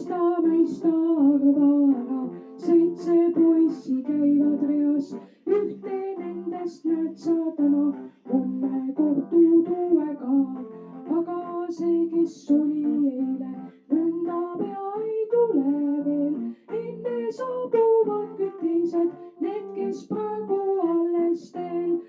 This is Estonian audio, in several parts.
mõista arvara, 7 poissi käivad reas, ühte nendest näed sa täna, homme kohtud uuega. aga see, kes oli eile, nõnda pea ei tule veel, enne saabuvad kõik teised, need, kes praegu alles teel.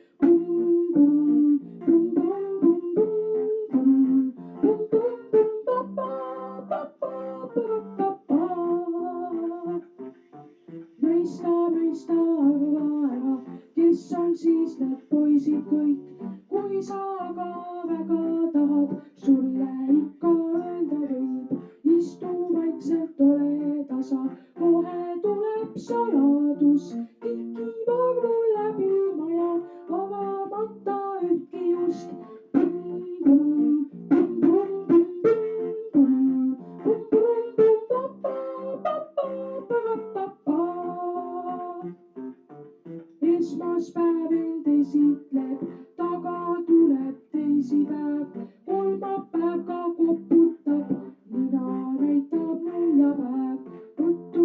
mõista arva, kes on siis need poisid kõik, kui sa aga väga tahad, sulle ikka öelda võib, istu vaikselt, ole tasa, kohe tuleb saladus, tikib arvul läbi maja, avamata ühtki just. esmaspäev end esitleb, taga tuleb teisipäev, kolmapäev ka koputab, nina näitab neljapäev, ruttu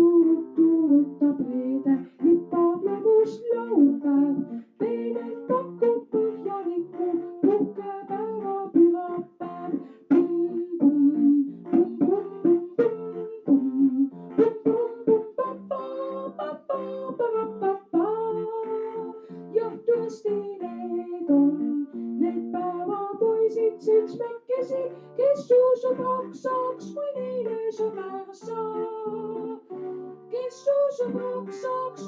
rutab reede, lipab lõbust laupäev, peenelt pakub põhjalikku puhkepäeva pühapäev. jah, tõesti need on need päevapoisid seitsmekesi, kes usub raksaks, kui neile sõber saab. kes usub raksaks,